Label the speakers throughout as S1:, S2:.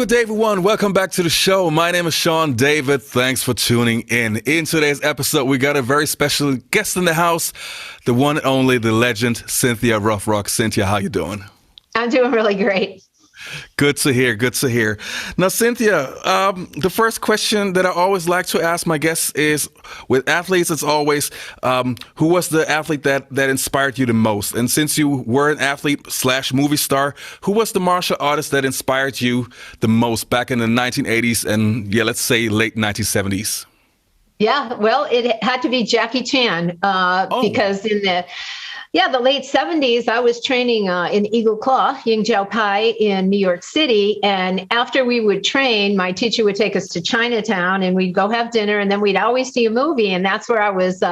S1: good day, everyone. Welcome back to the show. My name is Sean David. Thanks for tuning in. In today's episode, we got a very special guest in the house, the one and only, the legend, Cynthia Rothrock. Cynthia, how you doing?
S2: I'm doing really great.
S1: Good to hear. Good to hear. Now, Cynthia, the first question that I always like to ask my guests is, with athletes, it's always, who was the athlete that inspired you the most? And since you were an athlete / movie star, who was the martial artist that inspired you the most back in the 1980s and, let's say late 1970s?
S2: Yeah, well, it had to be Jackie Chan because in the late 70s, I was training in Eagle Claw, Ying Jiao Pai in New York City. And after we would train, my teacher would take us to Chinatown and we'd go have dinner and then we'd always see a movie. And that's where I was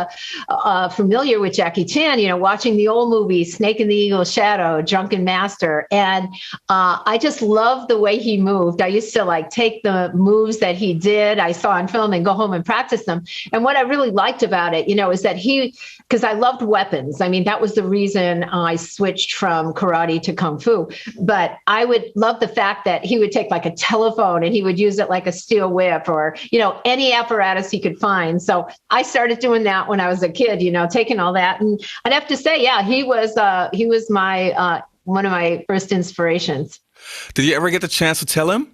S2: familiar with Jackie Chan, watching the old movies, Snake in the Eagle's Shadow, Drunken Master. And I just loved the way he moved. I used to take the moves that he did, I saw on film and go home and practice them. And what I really liked about it, is that because I loved weapons. I mean, that was the reason I switched from karate to kung fu. But I would love the fact that he would take a telephone and he would use it like a steel whip or, any apparatus he could find. So I started doing that when I was a kid, taking all that. And I'd have to say, he was my one of my first inspirations.
S1: Did you ever get the chance to tell him?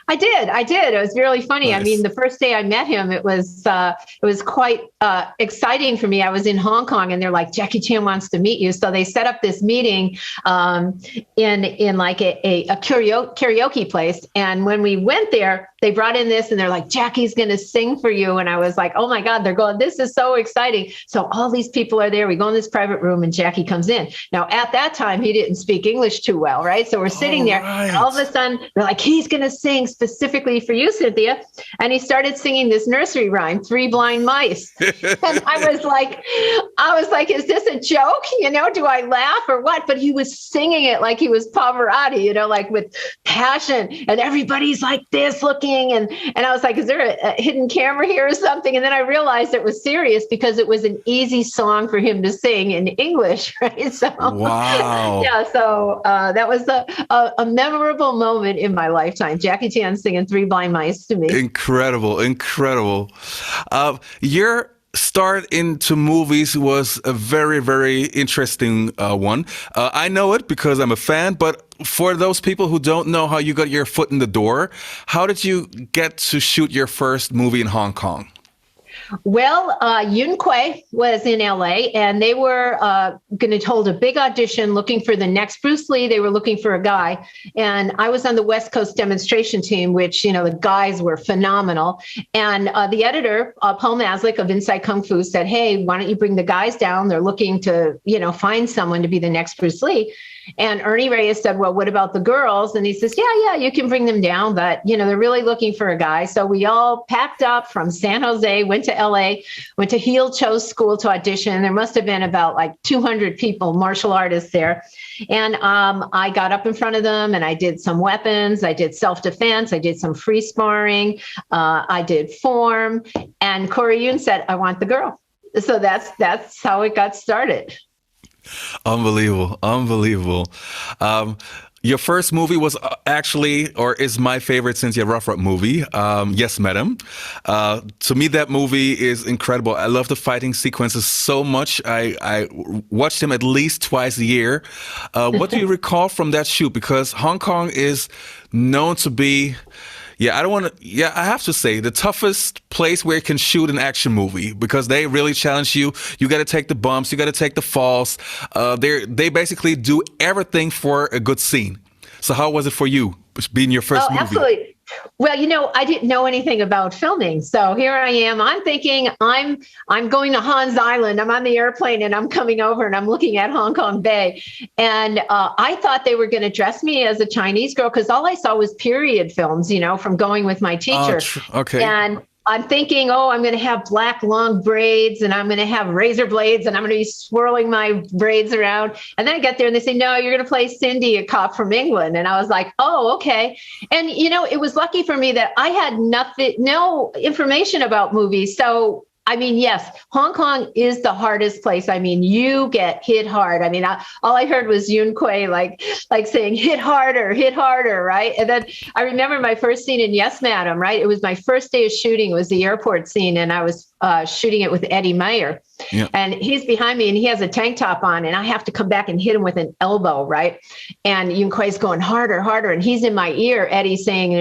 S2: I did. It was really funny.
S1: Nice.
S2: I mean, the first day I met him, it was quite exciting for me. I was in Hong Kong and they're like, Jackie Chan wants to meet you. So they set up this meeting in like a karaoke place. And when we went there, they brought in this and they're like, Jackie's going to sing for you. And I was like, oh my God, they're going, this is so exciting. So all these people are there. We go in this private room and Jackie comes in. Now, at that time, he didn't speak English too well, right? So we're sitting there and all of a sudden they're like, he's going to sing specifically for you, Cynthia. And he started singing this nursery rhyme, Three Blind Mice. And I was like, is this a joke? Do I laugh or what? But he was singing it like he was Pavarotti, like with passion. And everybody's like this looking. And I was like, is there a hidden camera here or something? And then I realized it was serious because it was an easy song for him to sing in English, right? So,
S1: wow.
S2: So that was a memorable moment in my lifetime. Jackie Chan singing Three Blind Mice to me.
S1: Incredible. Your start into movies was a very, very interesting one. I know it because I'm a fan, but for those people who don't know how you got your foot in the door, how did you get to shoot your first movie in Hong Kong?
S2: Well, Yun Kuei was in LA and they were going to hold a big audition looking for the next Bruce Lee. They were looking for a guy. And I was on the West Coast demonstration team, which, the guys were phenomenal. And the editor, Paul Maslick of Inside Kung Fu said, hey, why don't you bring the guys down? They're looking to, find someone to be the next Bruce Lee. And Ernie Reyes said, well, what about the girls? And he says, yeah, you can bring them down. But, they're really looking for a guy. So we all packed up from San Jose, went to LA, went to Heel Cho's school to audition. There must have been about 200 people, martial artists there. And I got up in front of them and I did some weapons. I did self-defense. I did some free sparring. I did form. And Corey Yun said, I want the girl. So that's how it got started.
S1: Unbelievable. Your first movie was is my favorite Cynthia Rothrock movie, Yes, Madam. To me, that movie is incredible. I love the fighting sequences so much. I watched them at least twice a year. What do you recall from that shoot? Because Hong Kong is known to be... I have to say the toughest place where you can shoot an action movie because they really challenge you. You got to take the bumps, you got to take the falls. They basically do everything for a good scene. So how was it for you being your first movie?
S2: Absolutely. Well, I didn't know anything about filming. So here I am. I'm thinking I'm going to Hans Island. I'm on the airplane and I'm coming over and I'm looking at Hong Kong Bay. And I thought they were going to dress me as a Chinese girl because all I saw was period films, from going with my teacher.
S1: Okay.
S2: And I'm thinking, I'm going to have black long braids and I'm going to have razor blades and I'm going to be swirling my braids around. And then I get there and they say, no, you're going to play Cindy, a cop from England. And I was like, oh, okay. And, it was lucky for me that I had no information about movies. So I mean, yes, Hong Kong is the hardest place. I mean, you get hit hard. I mean, all I heard was Yun Kuei like saying hit harder, right? And then I remember my first scene in Yes, Madam, right? It was my first day of shooting. It was the airport scene, and I was shooting it with Eddie Meyer. Yeah. And he's behind me and he has a tank top on, and I have to come back and hit him with an elbow, right? And Yun Kuei's going harder. And he's in my ear, Eddie saying,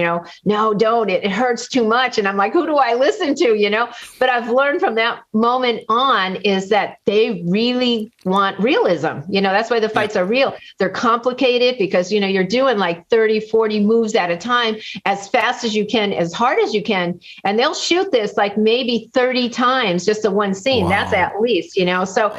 S2: no, don't, it hurts too much. And I'm like, who do I listen to, But I've learned from that moment on is that they really want realism. That's why the fights are real. They're complicated because, you're doing like 30, 40 moves at a time as fast as you can, as hard as you can. And they'll shoot this like maybe 30 times just the one scene. Wow. That's at least, so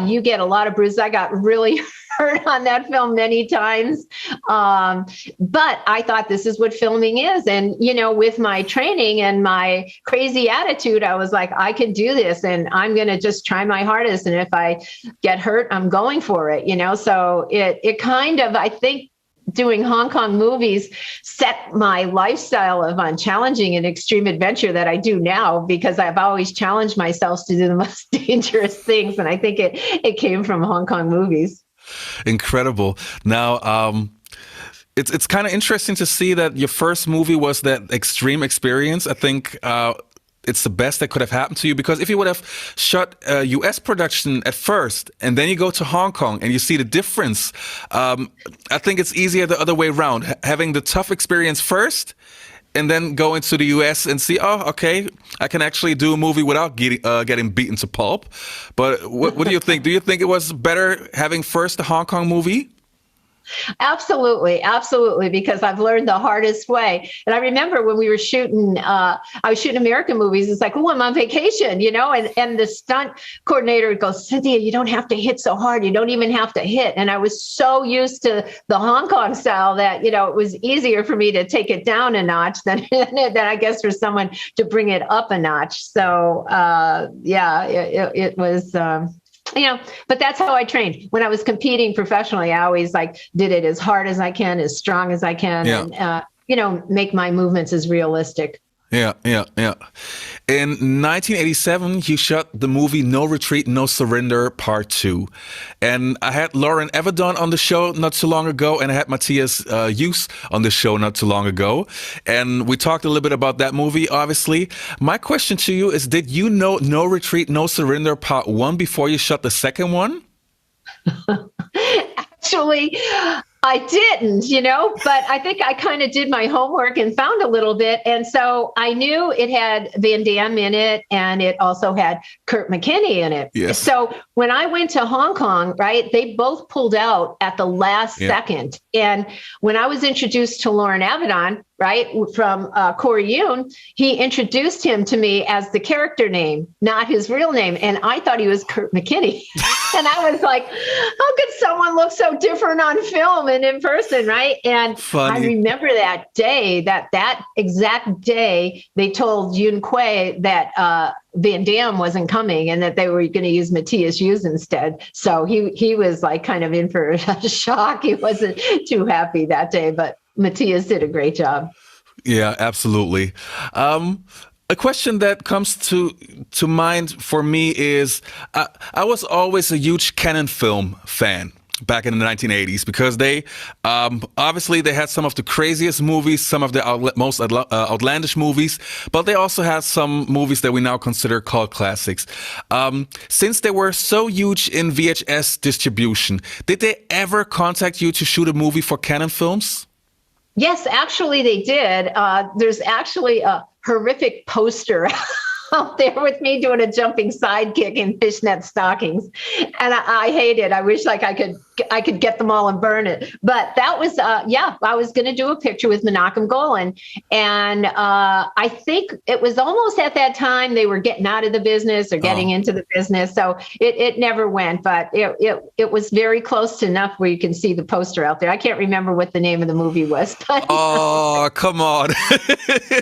S2: you get a lot of bruises. I got really hurt on that film many times. But I thought this is what filming is. And, with my training and my crazy attitude, I was like, I can do this and I'm going to just try my hardest. And if I get hurt, I'm going for it, so it kind of, I think, doing Hong Kong movies set my lifestyle of challenging and extreme adventure that I do now, because I've always challenged myself to do the most dangerous things. And I think it came from Hong Kong movies.
S1: Incredible. Now, it's kind of interesting to see that your first movie was that extreme experience. I think it's the best that could have happened to you, because if you would have shot a US production at first and then you go to Hong Kong and you see the difference, I think it's easier the other way around, having the tough experience first and then go into the US and see, oh, okay, I can actually do a movie without getting beaten to pulp. But what do you think? Do you think it was better having first the Hong Kong movie?
S2: Absolutely. Because I've learned the hardest way. And I remember when we were shooting, I was shooting American movies. It's like, oh, I'm on vacation, and the stunt coordinator goes, Cynthia, you don't have to hit so hard. You don't even have to hit. And I was so used to the Hong Kong style that, it was easier for me to take it down a notch than I guess for someone to bring it up a notch. So, it was, but that's how I trained. When I was competing professionally, I always did it as hard as I can, as strong as I can, and, make my movements as realistic.
S1: Yeah. In 1987, you shot the movie No Retreat, No Surrender Part 2. And I had Lauren Everdon on the show not too long ago, and I had Matthias Hughes on the show not too long ago. And we talked a little bit about that movie, obviously. My question to you is, did you know No Retreat, No Surrender Part 1 before you shot the second one?
S2: Actually, I didn't, but I think I kind of did my homework and found a little bit. And so I knew it had Van Damme in it, and it also had Kurt McKinney in it. Yes. So when I went to Hong Kong, right, they both pulled out at the last second. And when I was introduced to Lauren Avedon, right, from Corey Yoon, he introduced him to me as the character name, not his real name. And I thought he was Kurt McKinney. And I was like, how could someone look so different on film and in person, right? And funny. I remember that day, that exact day, they told Yun Kuei that Van Damme wasn't coming and that they were going to use Matthias Hughes instead. So he was kind of in for a shock. He wasn't too happy that day, but Matthias did a great job.
S1: Yeah, absolutely. A question that comes to mind for me is, I was always a huge Cannon film fan back in the 1980s, because they obviously they had some of the craziest movies, some of the most outlandish movies, but they also had some movies that we now consider cult classics. Since they were so huge in VHS distribution, did they ever contact you to shoot a movie for Cannon Films?
S2: Yes, actually they did. There's actually a horrific poster out there with me doing a jumping sidekick in fishnet stockings. And I hate it. I wish I could get them all and burn it. But that was, I was going to do a picture with Menachem Golan. And I think it was almost at that time they were getting out of the business or getting into the business. So it never went, but it was very close to enough where you can see the poster out there. I can't remember what the name of the movie was. But
S1: oh, come on.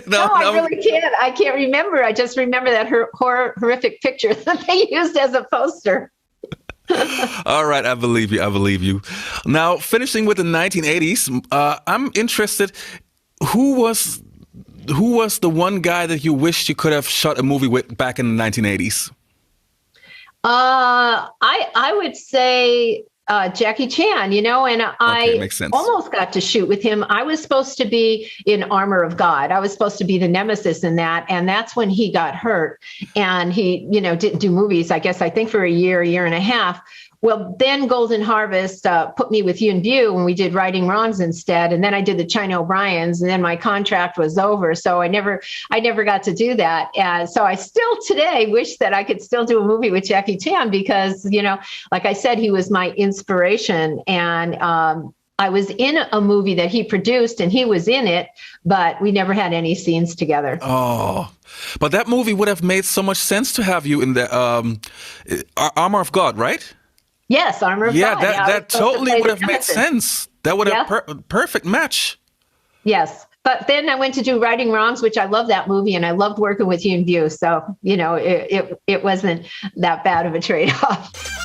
S2: No, I really can't. I can't remember. I just remember that horrific picture that they used as a poster.
S1: All right, I believe you. Now, finishing with the 1980s, I'm interested, who was who was the one guy that you wished you could have shot a movie with back in the 1980s?
S2: I would say Jackie Chan, and I
S1: makes sense.
S2: almost got to shoot with him. I was supposed to be in Armor of God. I was supposed to be the nemesis in that. And that's when he got hurt and he, didn't do movies, I think for a year and a half. Well, then Golden Harvest put me with Yuen Biu when we did Righting Wrongs instead. And then I did the China O'Briens, and then my contract was over. So I never got to do that. And so I still today wish that I could still do a movie with Jackie Chan because, like I said, he was my inspiration. And I was in a movie that he produced and he was in it, but we never had any scenes together.
S1: Oh, but that movie would have made so much sense to have you in the Armor of God, right?
S2: Yes, Armor of God.
S1: Yeah, that totally would have made sense. That would have perfect match.
S2: Yes. But then I went to do Righting Wrongs, which I love that movie, and I loved working with Yuen Biu. So, it wasn't that bad of a trade-off.